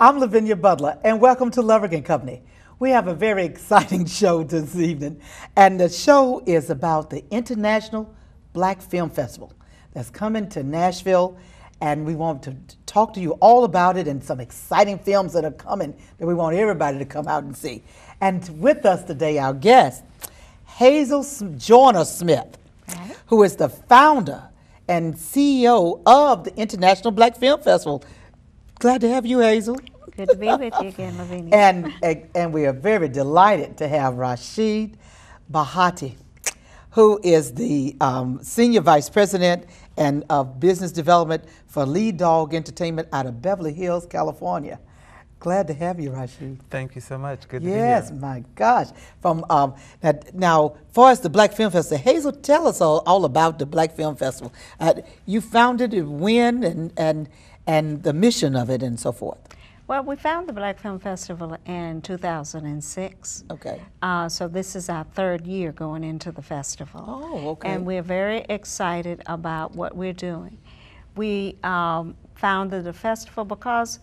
I'm Lavinia Butler, and welcome to Luvricand Company. We have a very exciting show this evening, and the show is about the International Black Film Festival that's coming to Nashville, and we want to talk to you all about it and some exciting films that are coming that we want everybody to come out and see. And with us today, our guest, Hazel Joyner Smith, who is the founder and CEO of the International Black Film Festival. Glad to have you, Hazel. Good to be with you again, Lavinia. And we are very delighted to have Rashid Bahati, who is the Senior Vice President and of Business Development for Lead Dog Entertainment out of Beverly Hills, California. Glad to have you, Rashid. Thank you so much. Good to be here. Yes, my gosh. From now, far as the Black Film Festival, Hazel, tell us all about the Black Film Festival. You founded it when and the mission of it and so forth. Well, we founded the Black Film Festival in 2006. Okay. So this is our third year going into the festival. Oh, okay. And we're very excited about what we're doing. We founded the festival because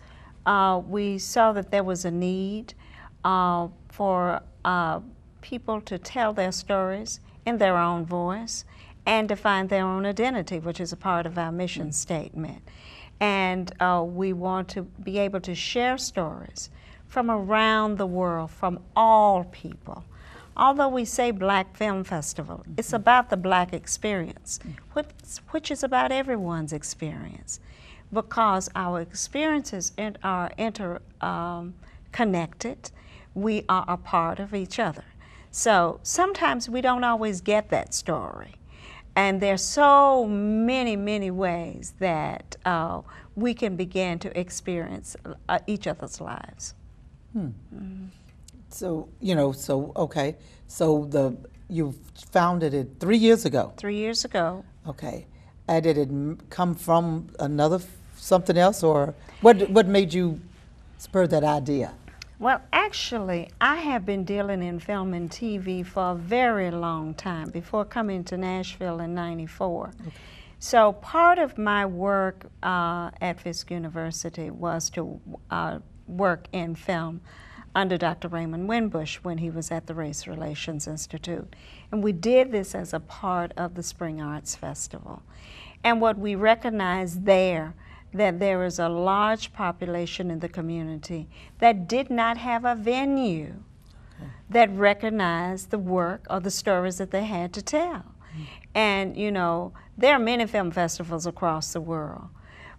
we saw that there was a need for people to tell their stories in their own voice and to find their own identity, which is a part of our mission statement. And we want to be able to share stories from around the world, from all people. Although we say Black Film Festival, it's about the Black experience, which is about everyone's experience, because our experiences are interconnected. We are a part of each other. So sometimes we don't always get that story. And there's so many ways that we can begin to experience each other's lives. So, okay. So you founded it 3 years ago. 3 years ago. Okay. And did it come from something else, or what made you spur that idea? Well, actually, I have been dealing in film and TV for a very long time, before coming to Nashville in '94. Okay. So part of my work at Fisk University was to work in film under Dr. Raymond Winbush when he was at the Race Relations Institute. And we did this as a part of the Spring Arts Festival. And what we recognized there, that there is a large population in the community that did not have a venue that recognized the work or the stories that they had to tell. And there are many film festivals across the world,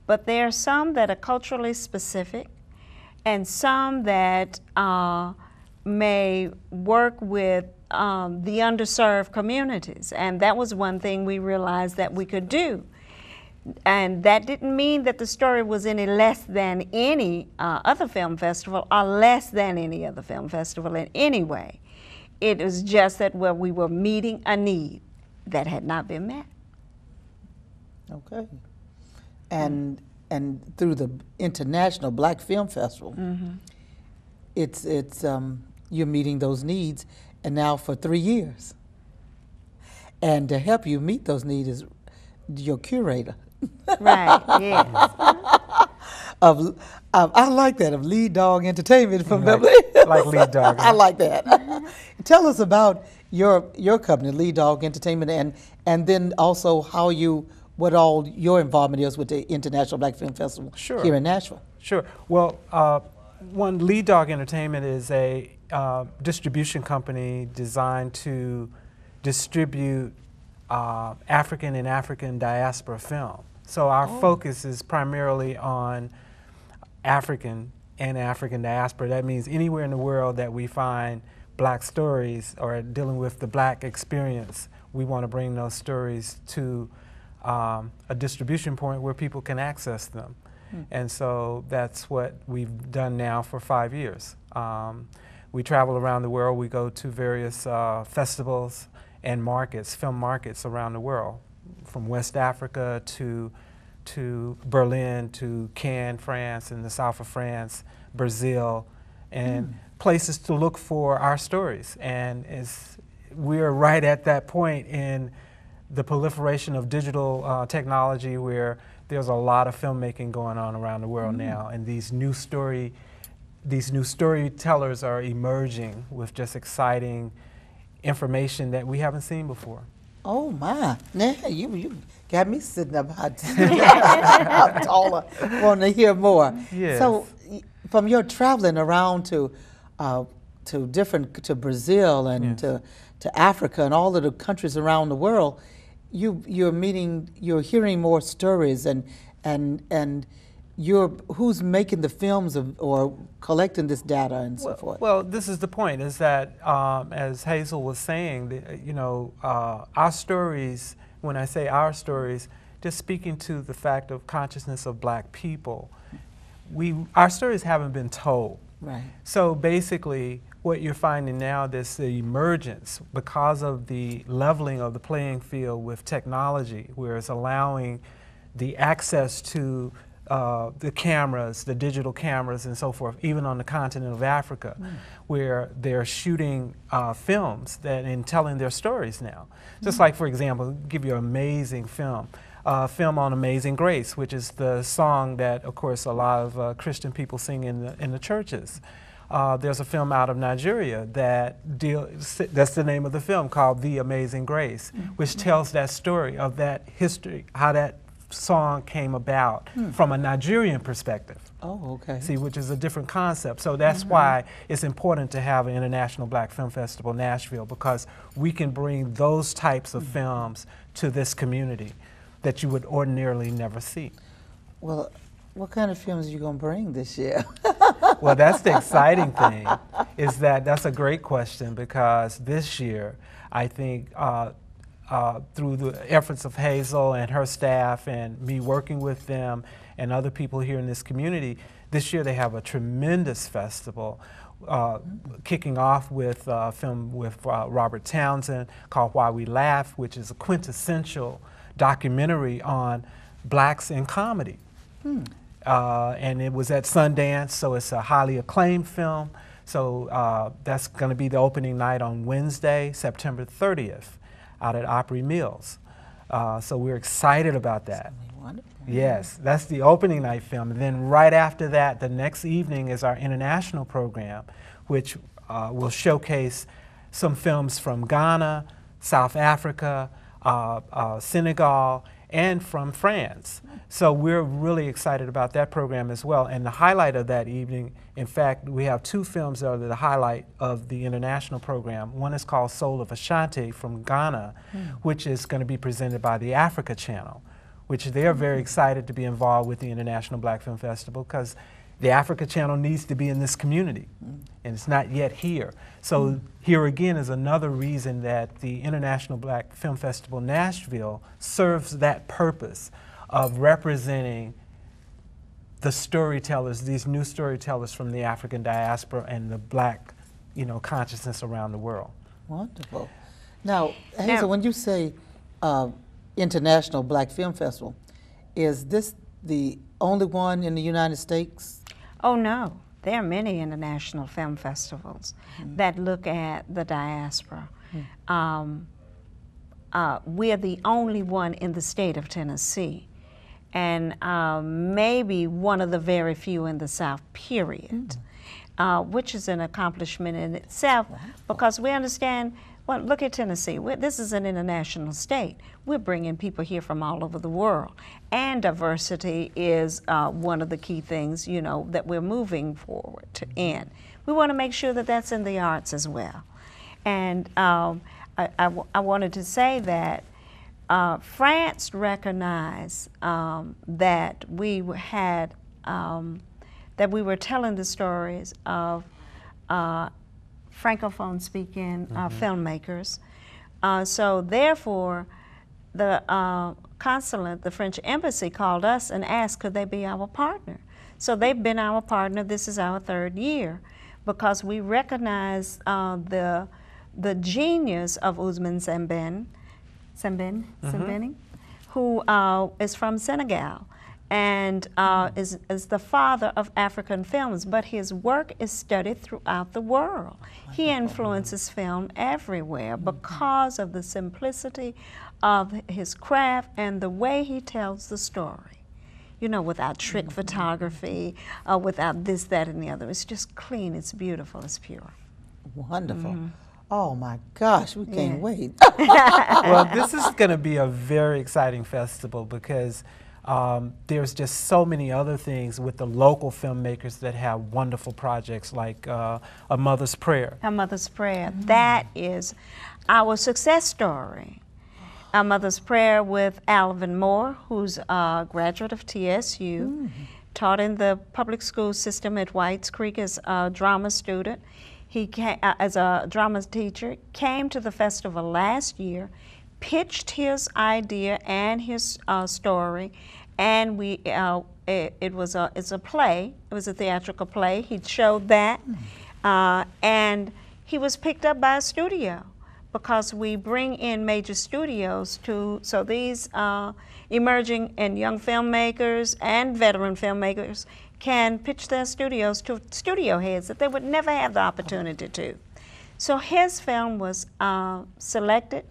but there are some that are culturally specific and some that may work with the underserved communities. And that was one thing we realized that we could do. And that didn't mean that the story was any less than any other film festival or less than any other film festival in any way. It was just that we were meeting a need that had not been met. Okay. And through the International Black Film Festival, it's you're meeting those needs, and now for 3 years. And to help you meet those needs is your curator. Right, yes. I like that, of Lead Dog Entertainment from Beverly. Like Lead Dog. I like that. Tell us about your company, Lead Dog Entertainment, and then also what all your involvement is with the International Black Film Festival here in Nashville. Sure. Well, Lead Dog Entertainment is a distribution company designed to distribute African and African diaspora film. So our focus is primarily on African and African diaspora. That means anywhere in the world that we find Black stories or dealing with the Black experience, we want to bring those stories to a distribution point where people can access them. And so that's what we've done now for 5 years. We travel around the world. We go to various festivals and markets, film markets around the world, from West Africa to Berlin, to Cannes, France, and the south of France, Brazil, and places to look for our stories. And we're right at that point in the proliferation of digital technology where there's a lot of filmmaking going on around the world now, and these new storytellers are emerging with just exciting information that we haven't seen before. Oh my! Now you got me sitting up hot, taller, wanting to hear more. Yes. So, from your traveling around to Brazil and Yes. to Africa and all of the countries around the world, you're hearing more stories and who's making the films or collecting this data and so forth. Well, this is the point, is that as Hazel was saying, our stories, when I say our stories, just speaking to the fact of consciousness of Black people, our stories haven't been told. Right. So basically, what you're finding now, this the emergence, because of the leveling of the playing field with technology, where it's allowing the access to the cameras, the digital cameras and so forth, even on the continent of Africa, where they're shooting films and telling their stories now. Just like, for example, give you an amazing film on Amazing Grace, which is the song that, of course, a lot of Christian people sing in the churches. There's a film out of Nigeria that's the name of the film, called The Amazing Grace, which tells that story of that history, how that song came about from a Nigerian perspective. Oh, okay. See, which is a different concept. So that's why it's important to have an International Black Film Festival Nashville, because we can bring those types of films to this community that you would ordinarily never see. Well, what kind of films are you going to bring this year? Well, that's the exciting thing, is that's a great question, because this year, I think, through the efforts of Hazel and her staff and me working with them and other people here in this community, this year they have a tremendous festival, kicking off with a film with Robert Townsend called Why We Laugh, which is a quintessential documentary on Blacks in comedy. And it was at Sundance, so it's a highly acclaimed film. So that's going to be the opening night on Wednesday, September 30th. Out at Opry Mills. So we're excited about that. Wonderful. Yes, that's the opening night film. And then right after that, the next evening is our international program, which will showcase some films from Ghana, South Africa, Senegal, and from France. So we're really excited about that program as well. And the highlight of that evening, in fact, we have two films that are the highlight of the international program. One is called Soul of Ashanti from Ghana, which is going to be presented by the Africa Channel, which they're very excited to be involved with the International Black Film Festival, because the Africa Channel needs to be in this community, and it's not yet here. So here again is another reason that the International Black Film Festival Nashville serves that purpose of representing the storytellers, these new storytellers from the African diaspora and the Black, consciousness around the world. Wonderful. Now, Hazel, when you say International Black Film Festival, is this the only one in the United States? Oh, no. There are many international film festivals that look at the diaspora. We're the only one in the state of Tennessee, and maybe one of the very few in the South, period, which is an accomplishment in itself, because we understand, well, look at Tennessee. This is an international state. We're bringing people here from all over the world. And diversity is one of the key things, that we're moving forward to end. We want to make sure that that's in the arts as well. And I wanted to say that France recognized that we had, that we were telling the stories of Francophone speaking filmmakers. So therefore, the consulate, the French embassy, called us and asked could they be our partner. So they've been our partner. This is our 3rd year, because we recognize the genius of Ousmane Sembène, who is from Senegal and is the father of African films, but his work is studied throughout the world. He influences film everywhere because of the simplicity of his craft and the way he tells the story. you know, without trick photography, without this, that, and the other. It's just clean, it's beautiful, it's pure. Wonderful. Oh my gosh, we can't wait. Well, this is going to be a very exciting festival because there's just so many other things with the local filmmakers that have wonderful projects like A Mother's Prayer. A Mother's Prayer. That is our success story. A Mother's Prayer with Alvin Moore, who's a graduate of TSU, taught in the public school system at Whites Creek as a drama student. He came, as a drama teacher, came to the festival last year, pitched his idea and his story, and it's a play. It was a theatrical play. He showed that, and he was picked up by a studio because we bring in major studios so these emerging and young filmmakers and veteran filmmakers can pitch their studios to studio heads that they would never have the opportunity to. So his film was selected,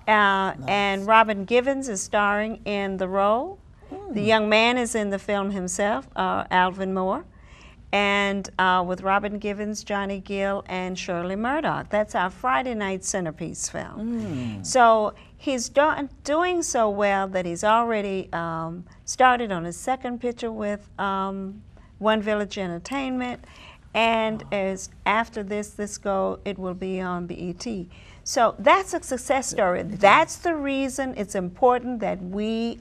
nice. And Robin Givens is starring in the role. The young man is in the film himself, Alvin Moore, and with Robin Givens, Johnny Gill, and Shirley Murdoch. That's our Friday night centerpiece film. So he's doing so well that he's already started on his second picture with One Village Entertainment, and as after this it will be on BET. So that's a success story. That's the reason it's important that we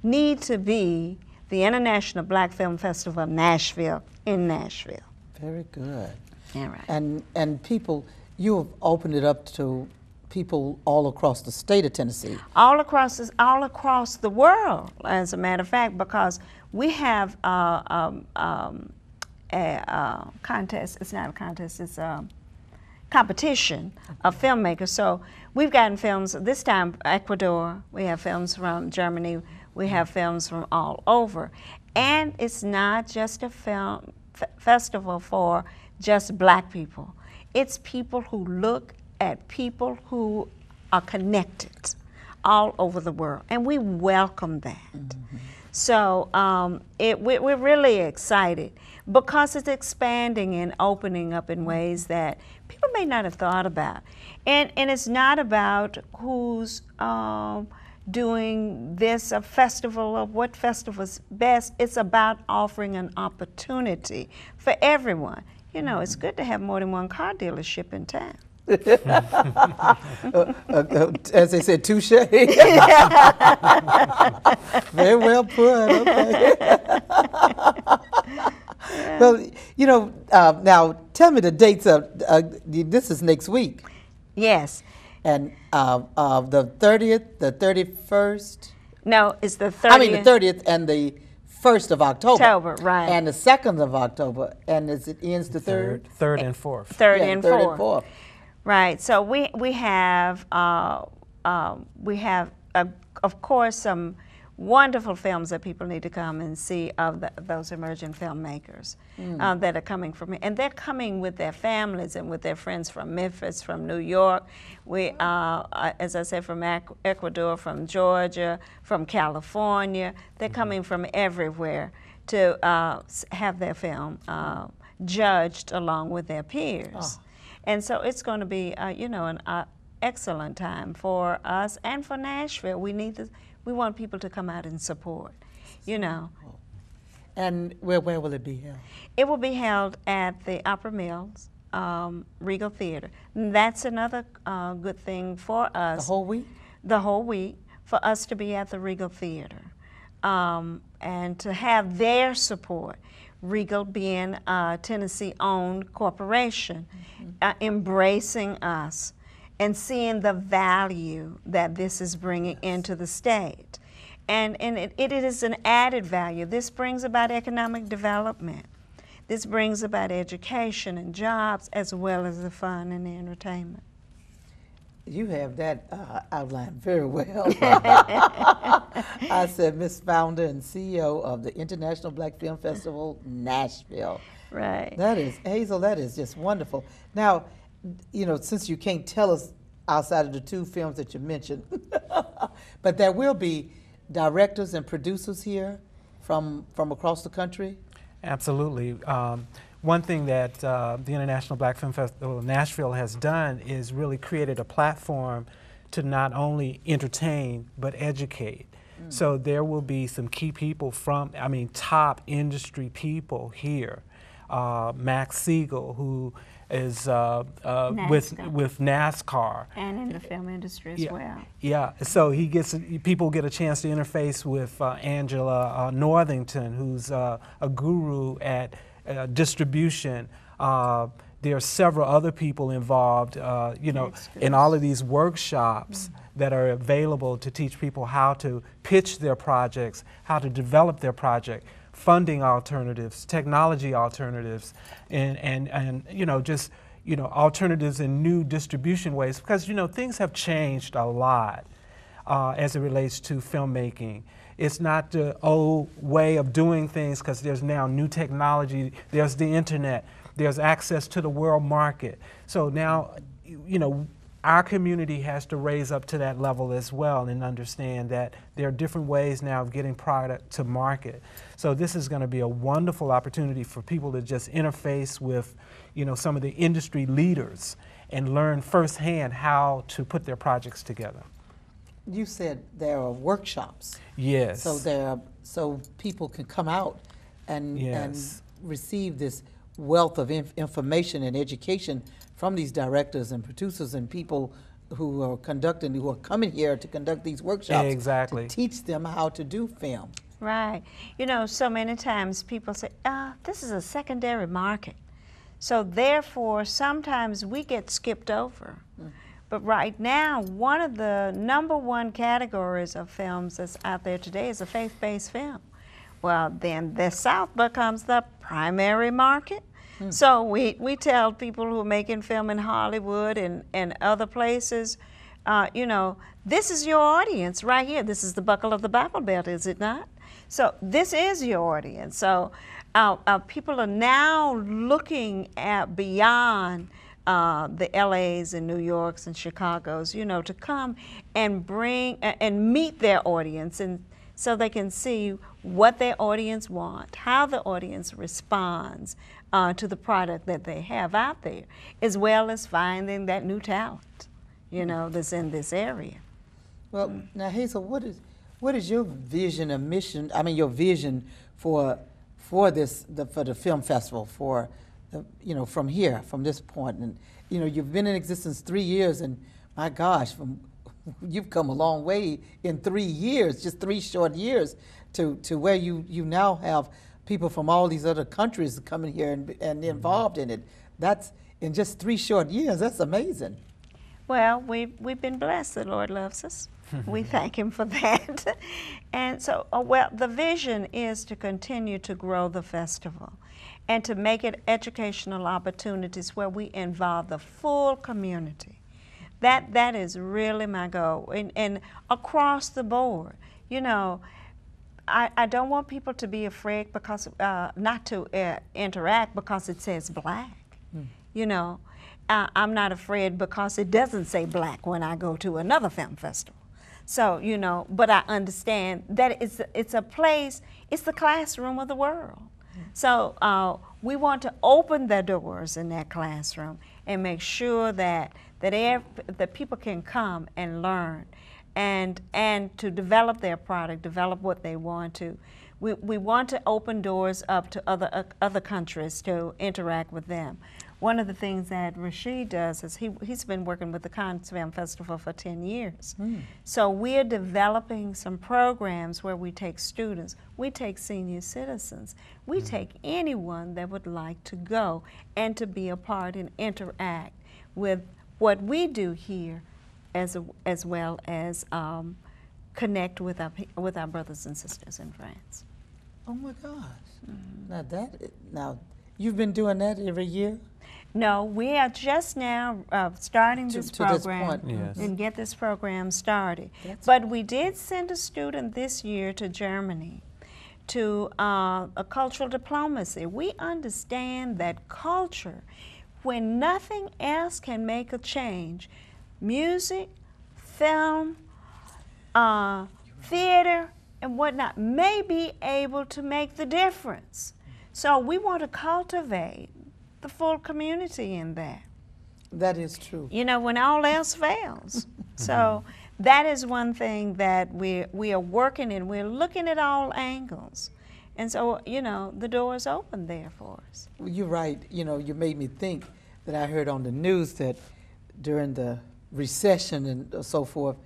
need to be the International Black Film Festival of Nashville in Nashville. Very good. All right. And people, you have opened it up to people all across the state of Tennessee. All across the world, as a matter of fact, because we have a contest. It's not a contest. It's a competition of filmmakers. So we've gotten films this time. Ecuador. We have films from Germany. We have films from all over, and it's not just a film festival for just black people. It's people who look at people who are connected all over the world, and we welcome that. So we're really excited because it's expanding and opening up in ways that people may not have thought about. And it's not about who's doing this, a festival of what festival's best. It's about offering an opportunity for everyone. You know, it's good to have more than one car dealership in town. As they said, touche. Very well put. Okay. Well, you know, now tell me the dates of this is next week. Yes. And the 30th, the 31st. No, it's the 30th. I mean the 30th and the 1st of October. October, right. And the 2nd of October, and it ends the 3rd. 3rd and 4th. 3rd and 4th. And Right. So we have of course some wonderful films that people need to come and see of those emerging filmmakers that are coming from here. And they're coming with their families and with their friends from Memphis, from New York. We, as I said, from Ecuador, from Georgia, from California. They're coming from everywhere to have their film judged along with their peers. Oh. And so it's going to be, you know, an excellent time for us and for Nashville. We want people to come out and support, you know. And where will it be held? It will be held at the Opera Mills Regal Theater. And that's another good thing for us. The whole week? The whole week, for us to be at the Regal Theater and to have their support. Regal being a Tennessee-owned corporation, embracing us and seeing the value that this is bringing into the state. And it is an added value. This brings about economic development. This brings about education and jobs as well as the fun and the entertainment. You have that outlined very well. I said, Miss Founder and CEO of the International Black Film Festival, Nashville. Right. That is, Hazel, that is just wonderful. Now, you know, since you can't tell us outside of the two films that you mentioned, but there will be directors and producers here from across the country? Absolutely. One thing that the International Black Film Festival of Nashville has done is really created a platform to not only entertain but educate. So there will be some key people from, top industry people here. Max Siegel, who is with NASCAR. And in the film industry as well. Yeah, so people get a chance to interface with Angela Northington, who's a guru at distribution. There are several other people involved, in all of these workshops that are available to teach people how to pitch their projects, how to develop their project, funding alternatives, technology alternatives, and alternatives in new distribution ways, because things have changed a lot as it relates to filmmaking. It's not the old way of doing things, because there's now new technology, there's the internet, there's access to the world market. So now, our community has to raise up to that level as well and understand that there are different ways now of getting product to market. So this is going to be a wonderful opportunity for people to just interface with, some of the industry leaders and learn firsthand how to put their projects together. You said there are workshops. Yes. So people can come out and Yes. and receive this wealth of information and education from these directors and producers and people who are coming here to conduct these workshops. Exactly. To teach them how to do film. Right. So many times people say, this is a secondary market. So therefore, sometimes we get skipped over. But right now, one of the #1 categories of films that's out there today is a faith-based film. Well, then the South becomes the primary market. So we tell people who are making film in Hollywood and other places, this is your audience right here. This is the buckle of the Bible Belt, is it not? So this is your audience. So people are now looking at beyond the LAs and New Yorks and Chicagos, to come and bring and meet their audience, and so they can see what their audience wants, how the audience responds to the product that they have out there, as well as finding that new talent, that's in this area. Well, now Hazel, what is your vision and mission? Your vision for the film festival from here, from this point, and you've been in existence 3 years, and my gosh, you've come a long way in 3 years, just 3 short years, to where you now have people from all these other countries coming here and involved in it. That's in just 3 short years. That's amazing. Well, we've been blessed. The Lord loves us. We thank Him for that. And so, the vision is to continue to grow the festival and to make it educational opportunities where we involve the full community. That is really my goal, and across the board. I don't want people to be afraid because not to interact because it says black. I'm not afraid because it doesn't say black when I go to another film festival. So, but I understand that it's a place, it's the classroom of the world. So we want to open the doors in that classroom and make sure that people can come and learn and to develop their product, develop what they want to. We want to open doors up to other countries to interact with them. One of the things that Rashid does is he's been working with the Cannes Film Festival for 10 years. So we're developing some programs where we take students, we take senior citizens, we take anyone that would like to go and to be a part and interact with what we do here, as well as connect with our brothers and sisters in France. Oh my gosh! Now you've been doing that every year? No, we are just now starting this program and get this program started. But we did send a student this year to Germany to a cultural diplomacy. We understand that culture, when nothing else can make a change, music, film, theater, and whatnot may be able to make the difference. So we want to cultivate the full community in that. That is true. You know, when all else fails. So that is one thing that we are working in. We're looking at all angles. And so, you know, the door is open there for us. Well, you're right. You know, you made me think that I heard on the news that during the recession and so forth,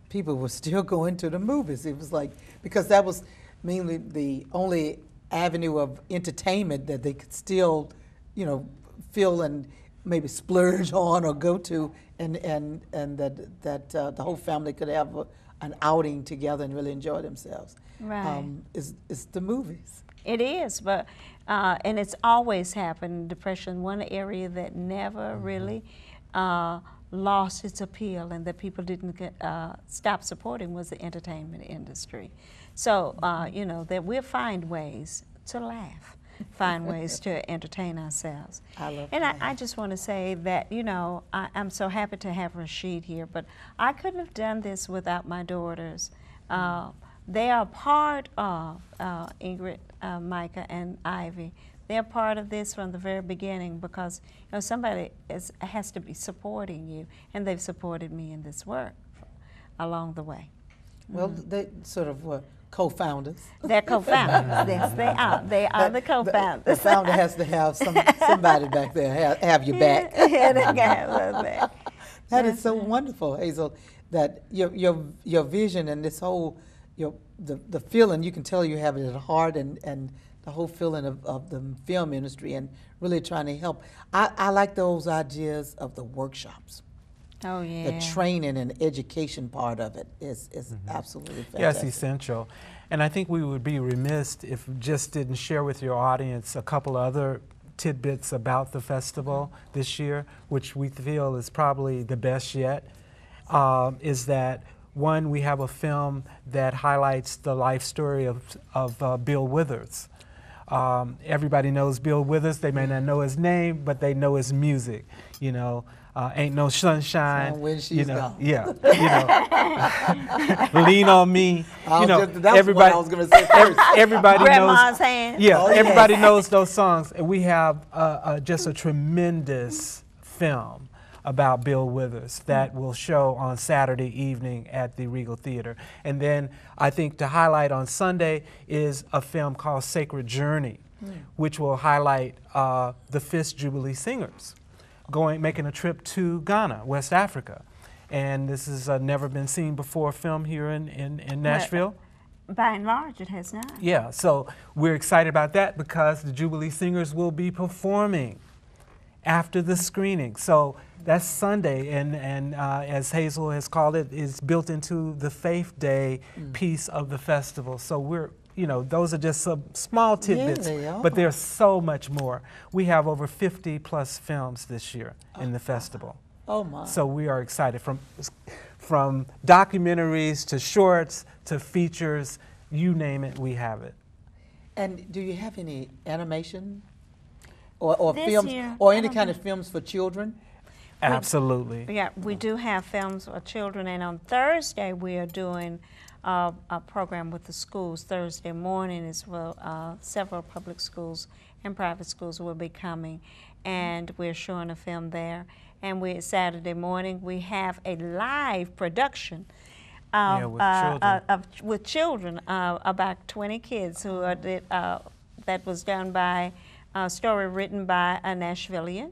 people were still going to the movies. It was like, because that was mainly the only avenue of entertainment that they could still, you know, feel and maybe splurge on or go to, and that the whole family could have an outing together and really enjoy themselves. Right. It's the movies. It is, but and it's always happened. Depression, one area that never really lost its appeal and that people didn't stop supporting was the entertainment industry. So, you know, that we'll find ways to laugh, find ways to entertain ourselves. I love and that. I just want to say that, you know, I'm so happy to have Rashid here, but I couldn't have done this without my daughters. They are part of Ingrid, Micah, and Ivy. They're part of this from the very beginning because, you know, somebody has to be supporting you, and they've supported me in this work along the way. Well, they sort of were co-founders. They're co-founders. Yes, they are. They are the co-founders. The founder has to have somebody back there have your back. Yeah, they have us back. That is so wonderful, Hazel. That your vision and this whole the feeling, you can tell you have it at heart, and the whole feeling of the film industry and really trying to help. I like those ideas of the workshops. Oh, yeah. The training and education part of it is absolutely fantastic. Yes, essential. And I think we would be remiss if we just didn't share with your audience a couple other tidbits about the festival this year, which we feel is probably the best yet, is that one, we have a film that highlights the life story of Bill Withers. Everybody knows Bill Withers. They may not know his name, but they know his music. You know, Ain't No Sunshine. When she's you know, gone. Yeah. You know, Lean on Me. You know, that's everybody. what I was going to say first. Everybody Grandma's knows. hand. Yeah, Oh, everybody yes. knows those songs, and we have just a tremendous film about Bill Withers that will show on Saturday evening at the Regal Theater. And then I think to highlight on Sunday is a film called Sacred Journey, which will highlight the Fifth Jubilee Singers making a trip to Ghana, West Africa. And this is a never been seen before film here in Nashville. By and large, it has not. Yeah, so we're excited about that because the Jubilee Singers will be performing after the screening. So that's Sunday, and as Hazel has called it, is built into the Faith Day piece of the festival. So we're, you know, those are just some small tidbits, they are. but there's so much more. We have over 50 plus films this year in the festival. Oh my! So we are excited, from documentaries to shorts to features, you name it, we have it. And do you have any animation or This films year, or I any don't kind of films for children? Absolutely. Yeah, we do have films for children, and on Thursday we are doing a program with the schools. Thursday morning as well, several public schools and private schools will be coming, and we're showing a film there. And Saturday morning we have a live production with children, about 20 kids who are that was done by a story written by a Nashvilleian.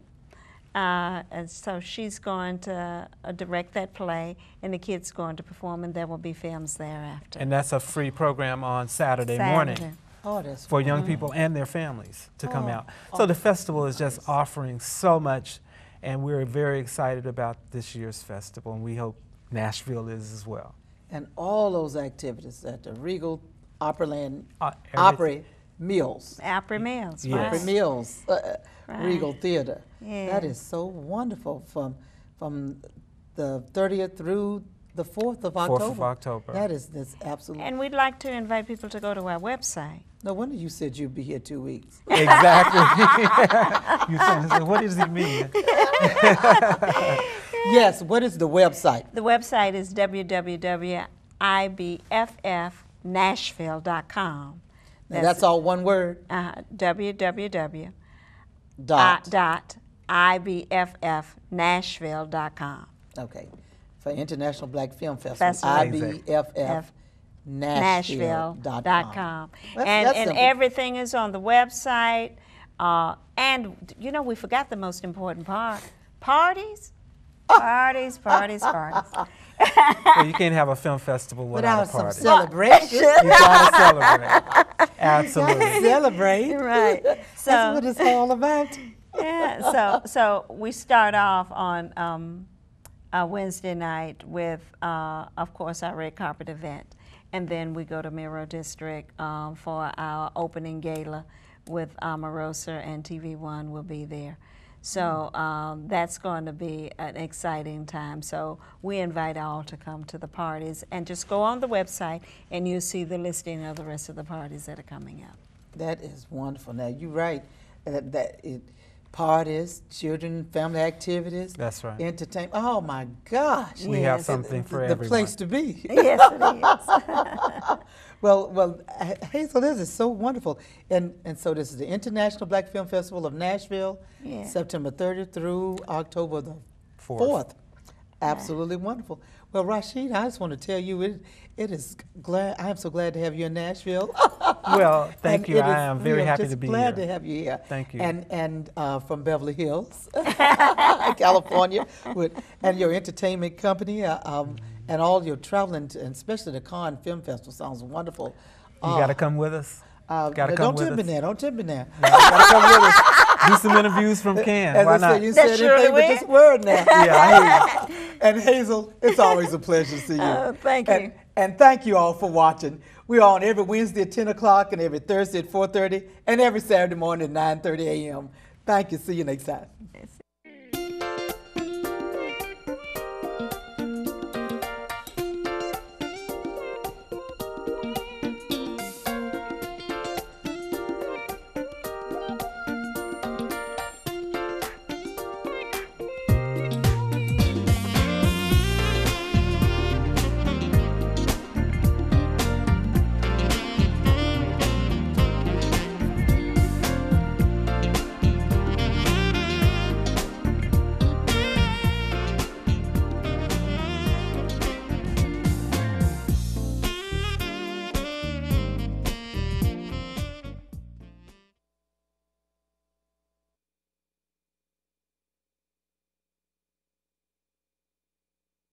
And so she's going to direct that play, and the kids going to perform, and there will be films thereafter. And that's a free program on Saturday morning Oh, that's for young people and their families to come out. So oh, the festival is just offering so much, and we're very excited about this year's festival, and we hope Nashville is as well. And all those activities at the Regal Opryland Everything. Opry Mills. Opry Mills, Yes. Opry right. Mills, Right. Regal Theater. Yeah. That is so wonderful from the 30th through the 4th of October. 4th of October. That's absolutely. And we'd like to invite people to go to our website. No wonder you said you'd be here 2 weeks. Exactly. You said, what does it mean? Yes, what is the website? The website is www.ibff www.ibbffnashville.com. Now that's all one word? www.ibbffnashville.com. Okay. For International Black Film Festival, Festival. IBFFNashville.com. And everything is on the website. And, you know, we forgot the most important part. Parties. Parties, parties, parties. Well, you can't have a film festival without a party. Some celebration. You gotta celebrate. Absolutely. Celebrate. Right. That's what it's all about. Yeah. So we start off on Wednesday night with, of course, our red carpet event, and then we go to Miro District for our opening gala with Omarosa, and TV1 will be there. So that's going to be an exciting time. So we invite all to come to the parties, and just go on the website and you'll see the listing of the rest of the parties that are coming up. That is wonderful. Now, you're right. Parties, children, family activities. That's right. Entertainment. Oh, my gosh. We have something for everyone. The place to be. Yes, it is. Well, Hazel, this is so wonderful. And so this is the International Black Film Festival of Nashville, September 30th through October the 4th. Absolutely wonderful. Well, Rashid, I just want to tell you, I am so glad to have you in Nashville. Well, thank you. I am very happy to be here. Glad to have you here. Thank you. And from Beverly Hills, California, and your entertainment company, and all your traveling, and especially the Cannes Film Festival sounds wonderful. You got to come with us. Don't tip me there. Don't tip me there. You got to come with us. Do some interviews from Cannes. As Why I not? said, you said anything but just word now. Yeah, I hear you. And Hazel, it's always a pleasure to see you. Thank you. And thank you all for watching. We're on every Wednesday at 10 o'clock and every Thursday at 4:30 and every Saturday morning at 9:30 a.m. Thank you. See you next time. Yes.